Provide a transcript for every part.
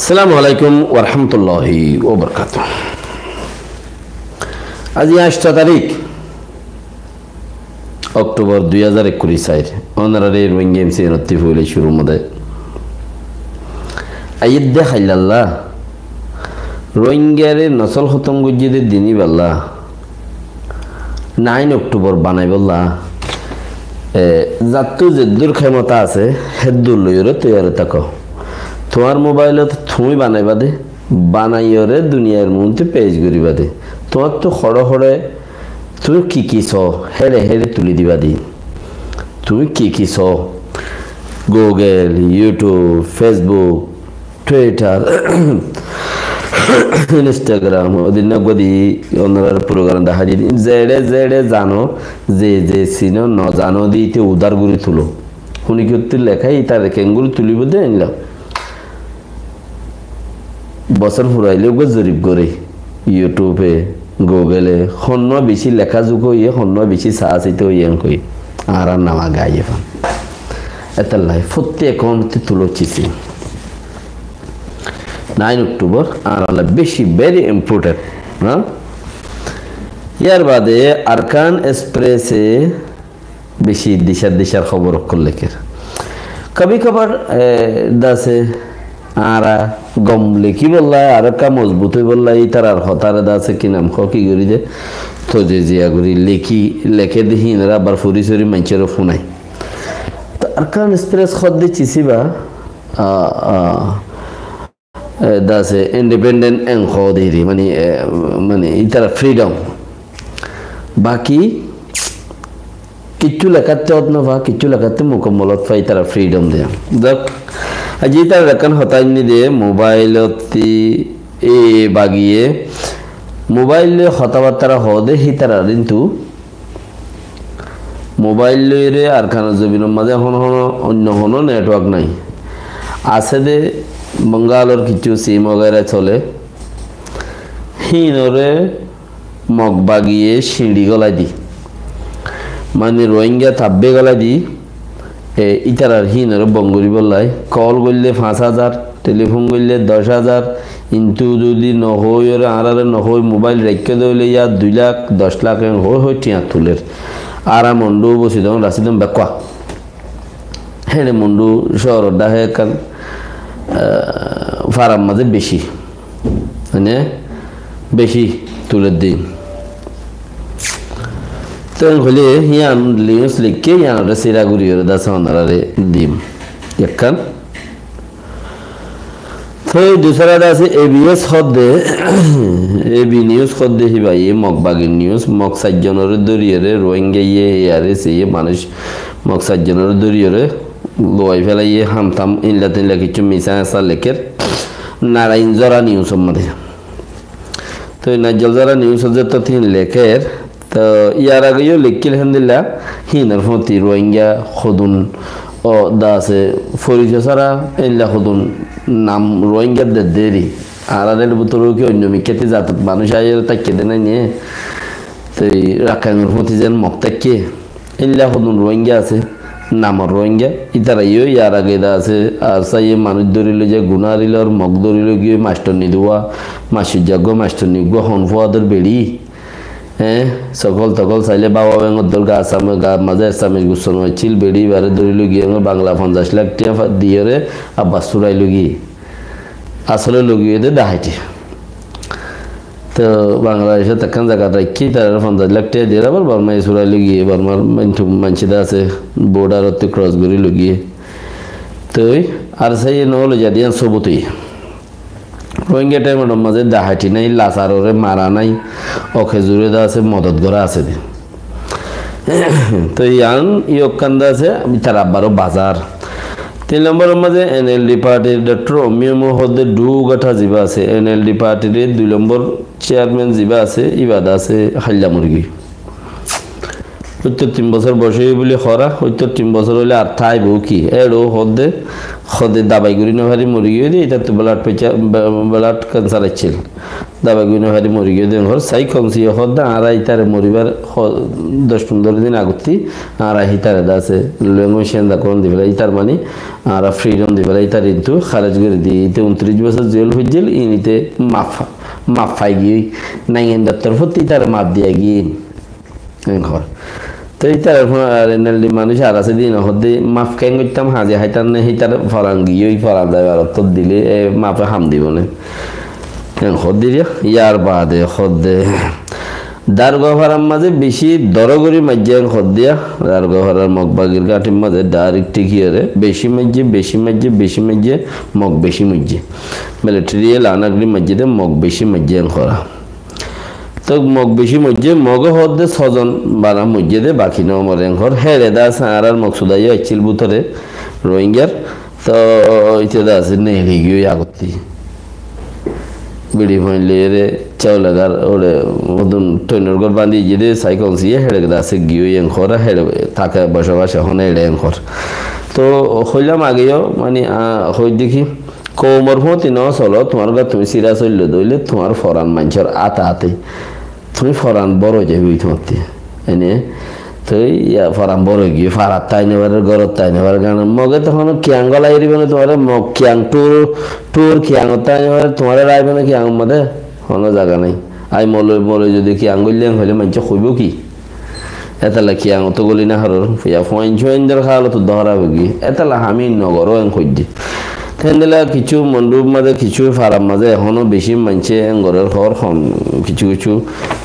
আসসালামু আলাইকুম ওয়া রাহমাতুল্লাহি ওয়া বারাকাতুহু। আজ 8 তারিখ অক্টোবর 2021 অনারারে রোহিঙ্গা নতি হইলে শুরু মধ্যে আইয়দে খাইলাল্লাহ রোহিঙ্গারে নসল খতম গজ্জিদে দিনই বাল্লা 9 অক্টোবর বানাইবল্লা যাত্তু যেদুর ক্ষমতা আছে হেদুর লইরে তৈরি থাকো তোমার মোবাইলত তুমি বানাইবা দে বানাইরে দুনিয়ার মধ্যে পেজ করিবা দে তোমার তো খড়ে খড়ে তুমি কি চ হেরে হেরে তুলি দিবা দি তুমি কি চ Google YouTube Facebook Twitter Instagram ওদিন গদি অন্যরা প্রোগ্রাম দেখা দিই জেড়ে জানো যে চিনো ন জানো দিতে উদার গুড়ি তুলো শুনি কি লেখাই তার কেঙ্গুরি তুলিব দে আনলাম বছর ফুরাইলে জরিপ করে ইউটিউবে গুগলে সন্ন বেশি লেখা যোগ হইয়ে সন্ন বেশি চাহ চিতে হইয়ে কই আর নামা গাই এখন এটা লাই ফতে এখন তুলো চিছি 9 অক্টোবর আর বেশি ভেরি ইম্পর্টেন্ট হ্যাঁ ইয়ার বাদে আরকান এক্সপ্রেসে বেশি দিশার খবর লেখের কবি খবর দাসে আর গম লেখি বললা আর কা মজবুত হয়ে বললা এই তার আর হতারে দাসে কি নাম কি করি যে তো যে জিয়া করি লেখে দেখি এরা আবার ফুরি সরি মানুষেরও ফোনাই তো আরকান এক্সপ্রেস খদ দিয়ে চিছিবা দাসে ইন্ডিপেন্ডেন্ট অ্যাঙ্ক দিদি মানে ইতারা ফ্রিডম বাকি কিচ্ছু লেখাতে হত না বা কিচ্ছু লেখাতে মোকাম্মলত পাই তারা ফ্রিডম দেয় দেখ আজি তার রেখান হতাইনি দিয়ে মোবাইলতি এ বাগিয়ে মোবাইলে হতাবার্তারা হদে হি তারা কিন্তু মোবাইলে আর খানা জমিনের মাঝে অন্য কোনো নেটওয়ার্ক নাই আছে দে বঙ্গালের কিছু সিম वगैरह চলে হিনরে মগ বাগিয়ে সিঁড়ি গলাই দি মানে রোহিঙ্গা থাব্বে গলাই দি ইতারার হিনরে বঙ্গরি বললাই কল করলে 5000 টেলিফোন করলে 10000 কিন্তু যদি নহই আরারে নহই মোবাইল রেখে দিলে ইয়া 2 লাখ 10 লাখ হই টিয়া তুলের আরা মন্ডু বসি দন রাসিদম বেকওয়া হেরে মন্ডু শহর ডাহে কান ফারাম মাঝে বেশি মানে বেশি তুলের দিন তো হলে ইয়ান লিউস লিখকে ইয়ান সিরাগুড়ি দাস ওনারে দিম একখান তো दूसरा আছে এবিএস হদে এবি নিউজ হদে হিবা এই মগবাগি নিউজ মগ সাজ্জনের দরিয়রে রোহিঙ্গা ইয়ারে সে মানুষ মগ সাজ্জনের দরিয়রে লোয়াই ফেলাইয়ে হামতাম ইনলা কিছু মিশা আসা লেখের নারায়ণ জরা নিউজ মধ্যে তো নাজল জরা নিউজ হচ্ছে তো তিন লেখের তো ইয়ার আগেও লিখিল হেন্দিল্লা হিনার ফতি রোহিঙ্গা খুদুন ও দাসে ফরিজা সারা ইনলা খুদুন নাম রোহিঙ্গা দেরি আর আদের বুতরও কি অন্য মিকেতে যাত মানুষ আয়ের তাকে দেনা নিয়ে তো রাখানোর ফতি যেন মক্তাকে ইনলা খুদুন রোহিঙ্গা আছে নামর রোহিঙ্গা ইতারা ইয়ার আগে আছে আর সাই মানুষ ধরিল যে গুণারিলর মগ ধরিল গিয়ে মাস্টার নিদুয়া মাসুজাগ্য মাস্টার নিগুয়া হনফুয়াদের বেড়ি হ্যাঁ সকল তকল চাইলে বাবা ব্যাঙর দল গা আসামে গা মাঝে আসামিস গুছন হয়েছিল বেড়ি বারে ধরিল গিয়ে বাংলা 50 লাখ টিয়া দিয়ে আব্বাস চুরাইল গিয়ে আসলে লগিয়ে দে ডাহাইটি তো বাংলাদেশে তখন জায়গা রাখি তার 50 লাখ টাকা দিয়ে আবার বর্মায় চুরাই লগিয়ে বর্মার মানসিদা আছে বর্ডারতে ক্রস করি লগিয়ে তো আর সেই নহলে যা দিয়ে সবতেই রোহিঙ্গা টাইমের মাঝে দাহাটি নাই লাচারে মারা নাই অখেজুরে দা আছে মদত করা আছে তো ইয়ান ইয়কান্দা আছে তার আবারও বাজার 3 নম্বরের মাঝে এনএলডি পার্টির ডক্টর অমিয় মহোদয় ডুগাঠা জিবা আছে এনএলডি পার্টির 2 নম্বর চেয়ারম্যান জিবা আছে ইবাদা আছে হাল্লা মুরগি হয়তো 3 বছর বয়সে বলে খরা হয়তো 3 বছর হইলে আর থাইব কি এড়ো হদে খদে দাবাই গুরি নহারি মরি গিয়ে দিয়ে এটা তো ব্লাড ক্যান্সার আছিল দাবাই গুরি নহারি মরি গিয়ে দিয়ে ঘর সাই কমসি হদা আর ইতারে মরিবার 10-15 দিন আগতি আর হিতারে দাসে লেঙ্গো সেন্দা কোন দিবেলা ইতার মানে আর ফ্রিডম দিবেলা ইতার কিন্তু খারেজ করে দিয়ে ইতে 29 বছর জেল হইছিল ইনিতে মাফাই গিয়ে নাইন দপ্তর ফতি তার মাপ দিয়ে গিয়ে ঘর তো ইতার রেনালি মানুষ আর আছে দিন হতে মাফ কেন করতাম হাজে হাইতার নে হিতার ফরান গিয়ে ফরান যায় আর তো দিলে মাপে হাম দিব না হদ দিয়ে ইয়ার বাদে হদে দারগোহারার মাঝে বেশি দরগরি মাঝে হদ দিয়া দারগোহারার মগবাগির গাঠির মাঝে ডাইরেক্ট টিকিয়ে বেশি মাঝে মগ বেশি মাঝে মিলিটারিয়াল আনাগরি মাঝে মগ বেশি মাঝে করা তো মগ বেশি মধ্যে মগ হদে 6 জন বারা মধ্যে দে বাকি নমরে ঘর হেরে দা সারার মকসুদাই আইছিল বুতরে রোহিঙ্গার তো ইতে দা আছে নেলি গিয়ে আগতি বিড়ি হইলে রে চাউলাগার ওরে মদন টইনর গর বাঁধি যে সাইকেল সিয়ে হেরে দা আছে গিয়ে ঘর হেরে থাকে বসবাস হনে এড়ে ঘর তো হইলাম আগেও মানে হই দেখি কোমর হতে ন চলো তোমার গা তুমি সিরা চললে দইলে তোমার ফরান মানুষের আতে তুমি ফরান বড় যাবি তোমার এনে তো ইয়া ফরান বড় গিয়ে ফারাত তাই নেবার গরত তাই নেবার গান মগে তখন কিয়াং গলাই দিবে না তোমার মগ কিয়াং টুর কিয়াং তাই নেবার তোমার রাইবে না কিয়াং মধ্যে কোনো জায়গা নাই আই মলে যদি কিয়াং গলিয়াং হইলে মানুষ কইব কি এতালা কিয়াং তো গলি না হারর ইয়া ফয়েন খাওয়ালো তো দহরাবে কি এতালা আমি নগর খুঁজি তেনদিলা কিছু মন্ডুর মাঝে কিছু ফারাম মাঝে এখনো বেশি মানছে ঘরের ঘর কিছু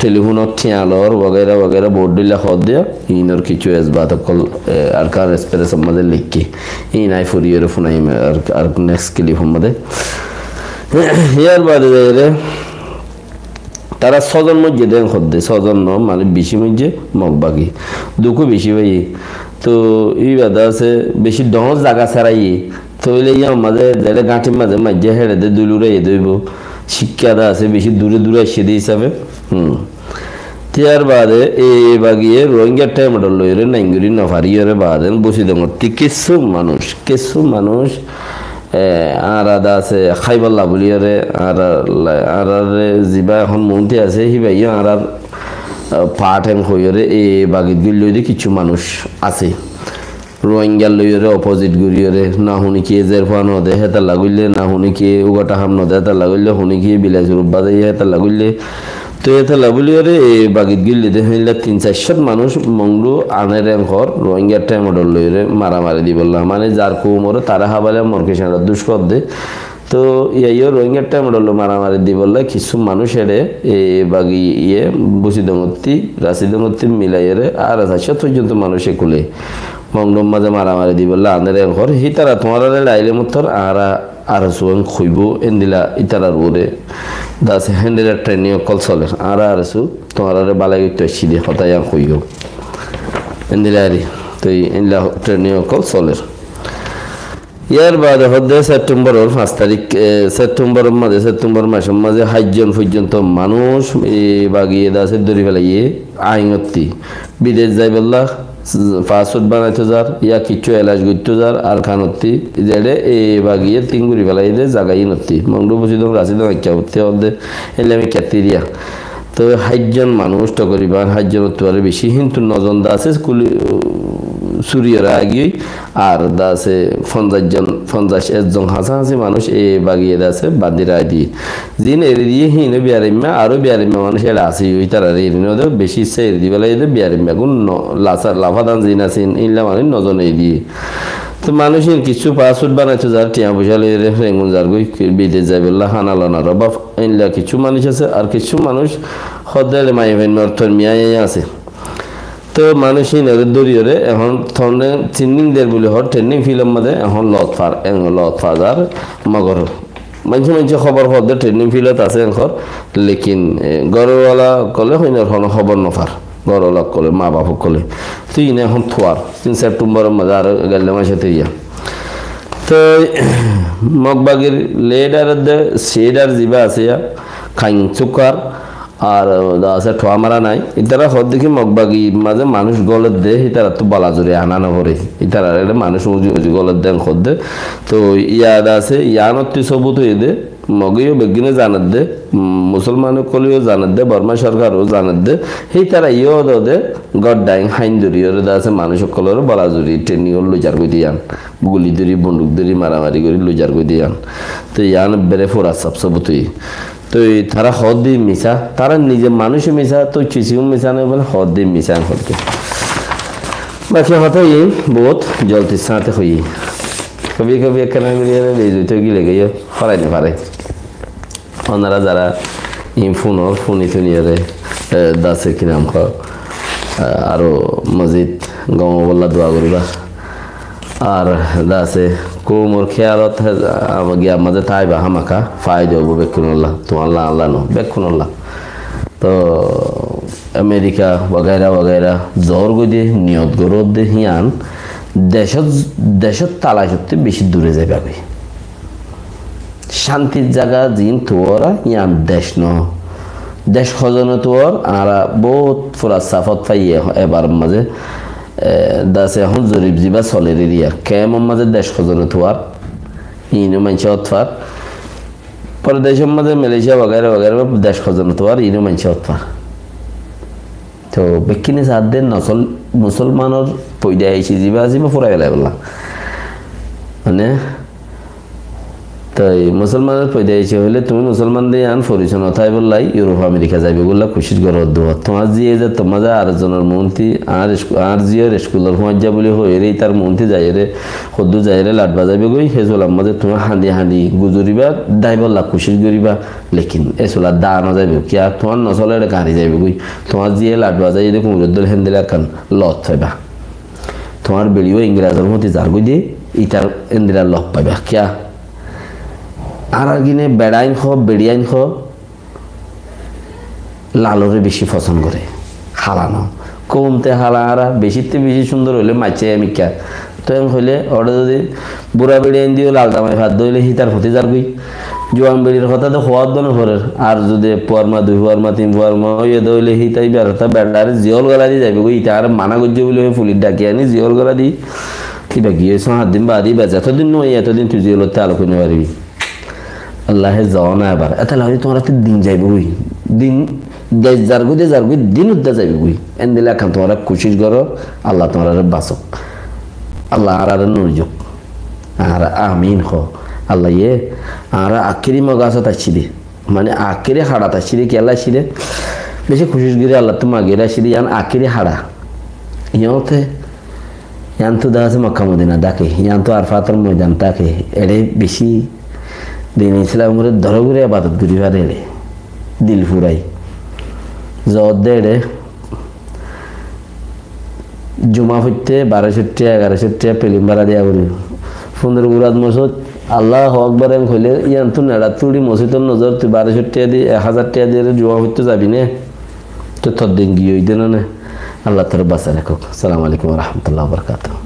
টেলিফোনত ঠিয়ালর বগেরা বোর্ড দিলে খদ দিয়া ইনর কিছু এসবাত অকল আরকার এক্সপ্রেস মাঝে লিখি ইন আই ফুরিয়ের ফোনাই আর নেক্সট টেলিফোন মাঝে ইয়ার বাদে রে তারা 6 জন মধ্যে দেন খদ দে 6 জন মানে বেশি মধ্যে মগবাগি দুঃখ বেশি ভাই তো এই বাদা আছে বেশি দহজ জায়গা ছাড়াই তৈলে মাঝে দেড়ে গাঁঠির মাঝে হেড়ে দে দুলুরে দইব শিক্ষাটা আছে বেশি দূরে আসছে দিয়ে হিসাবে তিয়ার বাদে এই বাগিয়ে রোহিঙ্গা টাইমটা লইরে নাইঙ্গুরি নফারিয়রে বাদেন বসে দেমতি কিছু মানুষ আর আদা আছে খাইবাল্লা বলিয়ারে আর জিবা এখন মন্ত্রী আছে হিবাইও আর পাঠ এম হইরে এই বাগিত গুলি কিছু মানুষ আছে রোহিঙ্গা লইরে অপোজিট গুরিয়রে না হুনি কি এজের ফান হদে হেতা লাগুইলে না হুনি কি উগাটা হাম নদে হেতা লাগুইলে হুনি কি বিলাস রূপ বাজাই হেতা লাগুইলে তো হেতা লাগুলিয়রে এই বাগিত গিল্লি দে হইলে 3-4 মানুষ মংলু আনের ঘর রোহিঙ্গা টাইমডল লইরে মারামারি দি বললাম মানে যার কুমরে তারা হাবালে মরকেশারা দুষ্কর দে তো ইয়াইও রোহিঙ্গা টাইমডল মারামারি দি বললে কিছু মানুষ এড়ে এই বাগি বসিদমতি রাশিদমতি মিলাইরে আর 400 পর্যন্ত মানুষ একুলে মংডম মাঝে মারামারি দি বললে আনের ঘর হিতারা তোমার লাইলে মতর আর সুন খুইব এন্দিলা ইতারার ওরে দাসে হ্যান্ডেলা ট্রেনিং কল চলে আর সু তোমার বালাই তো সিধে হতাই খুইব এন্দিলারি তো এন্দিলা ট্রেনিং কল চলে ইয়ার বাদে হদে সেপ্টেম্বরের 5 তারিখ সেপ্টেম্বর মাসের মাঝে 8 জন পর্যন্ত মানুষ এই বাগিয়ে দাসে দড়ি ফেলাইয়ে আইনতি বিদেশ যাই বললা পাসপোর্ট বানাইতে যার ইয়া কিছু এলাজ করতে যার আর খানতি যেড়ে এই বাগিয়ে তিনগুড়ি ফেলাই দে জাগাই নতি মংডু বসি দম রাশি দম একটা হতে হদে এলে আমি ক্যাতেরিয়া তো 8 জন মানুষ তকরিবান 8 জন তোয়ারে বেশি কিন্তু 9 জন আছে স্কুলে সুরিয়রা আগিয়ে আর দাসে 50 জন হাসাহাসি মানুষ এই বাগিয়ে দাসে বাদিরা দি দিন এরিয়ে হিনে বিয়ারিমা আরো বিয়ারিমা মানুষ এরা আছে ওই তারা রেরিনো বেশি সে এরি বেলা এদের বিয়ারিমা গুণ লাফাদান জিন আছেন ইল্লা মানে 9 জন এরি তো মানুষের কিছু পাসপোর্ট বানাইতে যার টিয়া পয়সা লইয়ে রেঙ্গুন যার গই বিদেশ যাই বললা হানালানার বা ইল্লা কিছু মানুষ আছে আর কিছু মানুষ হদ্দালে মাইভেন অর্থর মিয়াই আছে তো মানুষই দরিয়রে এখন থনে ট্রেনিং দের বলে হর ট্রেনিং ফিল্ম মধ্যে এখন লত ফাজার মগর মানুষ খবর হদে ট্রেনিং ফিল্ডত আছে এখন লেকিন গরওয়ালা কলে হইন খবর নফার গরওয়ালা কলে মা বাপ কলে তুই ইনে এখন থোয়ার 3 সেপ্টেম্বরের মধ্যে আর গেলে মাসে তেরিয়া তো মগবাগির লেডার দে শেডার জিবা আছে খাইন চুকার আর আছে ঠোয়া মারা নাই ইতারা হদ দেখি মগবাগি মাঝে মানুষ গলত দে ইতারা তো বলা জোরে আনানো করে ইতারা মানুষ উজি উজি গলত দেন খদ দে তো ইয়াদ আছে ইয়ানত্তি সবুত হয়ে দে মগিও বেগিনে জানাত দে মুসলমান কলিও জানাত দে বর্মা সরকারও জানাত দে সেই তারা ইও দে গড্ডাইং হাইন ধরি ওর আছে মানুষ সকলের বলা জুরি ট্রেনিও লুজার গই দিয়ান গুলি ধরি বন্দুক ধরি মারামারি করে লুজার গই দিয়ান তো ইয়ান বেড়ে ফোরা সব সবুতই তো তারা হদ দিয়ে মিশা তারা নিজে মানুষও মিশা তো চিচিও মিশা নেই বলে হদ দিয়ে মিশা হদকে বাকি কথা এই বহুত জলতি সাথে হই কবি কবি একখানা মিলিয়ে বেজুতে গিলে গিয়ে ফরাই নি পারে ওনারা যারা ফোনর ফোনি থুনিয়ারে দাসের কিনাম আরো মসজিদ গমবল্লা দোয়া করিবা আর দাসে কোমর খেয়ালত গিয়া মাঝে তাইবা হামাকা ফায়দা হবো বেক্ষুনল্লাহ তো আল্লাহ আল্লাহ নো বেক্ষুনল্লাহ তো আমেরিকা বগেরা বগেরা জোর গদি নিয়ত গরদ দে হিয়ান দেশত তালা সত্যি বেশি দূরে যাবে শান্তির জায়গা জিন তোরা ইয়ান দেশ ন দেশ খজন তোর আর বহুত ফুরা সাফত পাইয়ে এবার মাঝে দাসে এখন জরিব জিবা চলের এরিয়া কেমন মাঝে দেশ খজন তোর ইনো মানছে অতফার পরে দেশের মাঝে মালয়েশিয়া বগেরা বগেরা দেশ খজন তোর ইনো মানছে অতফার তো বেকিনে সাত দিন নসল মুসলমানের পয়দা আইসি জিবা জিবা ফুরা গেলে বললাম মানে তাই মুসলমানের পয়দা আইসি হইলে তুমি মুসলমান দিয়ে আন ফরিচন অথাই বললাই ইউরোপ আমেরিকা যাইবে বললা খুশির ঘর দোয়া তোমার জিয়ে যে তোমার যা আরেকজনের মন্ত্রী আর জিয়ের স্কুলের সমাজ যা বলে হয়ে রে তার মন্ত্রী যাই রে সদ্দু যাই রে লাট বাজাইবে গই সেই চলার মাঝে তুমি হাঁদি হাঁদি গুজরিবা দাই বললা খুশির গরিবা লেকিন এ চলার দা না যাইবে কি আর তোমার নচলে গাড়ি যাইবে গই তোমার জিয়ে লাট বাজাই যদি কুমুরদ্দল হেন্দিলে কান লত থাইবা তোমার বেড়িও ইংরাজের মধ্যে যার গই দিয়ে ইটার এন্দিরা লক পাইবা কিয়া আর গিনে বেড়াইন বেড়িয়াইন লালরে বেশি পছন্দ করে হালানো কমতে হালাহারা বেশিতে বেশি সুন্দর হইলে মাইছে মিকা তো এম হইলে ওটা যদি বুড়া বেড়িয়াইন দিও লাল দামাই ভাত দইলে হিতার হতে যার গই জোয়ান বেড়ির কথা তো হওয়ার দনে হরের আর যদি পোয়ারমা দুই পোয়ারমা তিন পোয়ারমা ইয়ে দইলে হিতাই বেড়াতা বেড়ারে জিয়ল গলা দিয়ে যাবে গই ইটা আর মানা করছে বলে ফুলির ডাকি আনি জিয়ল গলা দিই কিবা গিয়ে 7 দিন বাদই বেজ এতদিন নয় এতদিন তুই জিয়লতে আলো করে পারবি আল্লাহে যাও না এবার এত লাগে তোমার দিন যাইবে ওই দিন যারগু দিন উদ্দা যাইবে ওই এন দিলে এখন তোমার খুশির করো আল্লাহ তোমার বাঁচক আল্লাহ আর নজক আর আমিন হ আল্লাহ ইয়ে আর আখিরি মগাছ আসছি দে মানে আখিরে হাড়াত আসছি রে কেলা আসছি রে বেশি খুশির গিরে আল্লাহ তো মাগের আসছি রে ইয়ান আখিরে হাড়া ইয়তে ইয়ান তো দেখা আছে মক্কা মদিনা ডাকে ইয়ান তো আরফাতের ময়দান তাকে এড়ে বেশি দিন ইসলামের ধরে ঘুরে আবাদত করি পারে দিল ফুরাই জত দে জুমা ফুটতে 1200 পেলিম ভাড়া দিয়া করি 15 গুরাত মসজিদ আল্লাহ আকবার এম হইলে ইয়ান তো নেড়া তুড়ি মসজিদের নজর তুই 1200 দিয়ে 1000 টাকা দিয়ে জুমা ফুটতে যাবি না তো তোর দিন গিয়ে ওই দিন না আল্লাহ তোর বাঁচা রাখুক। আসসালামু আলাইকুম ওয়া রাহমাতুল্লাহি ওয়া বারাকাতুহু।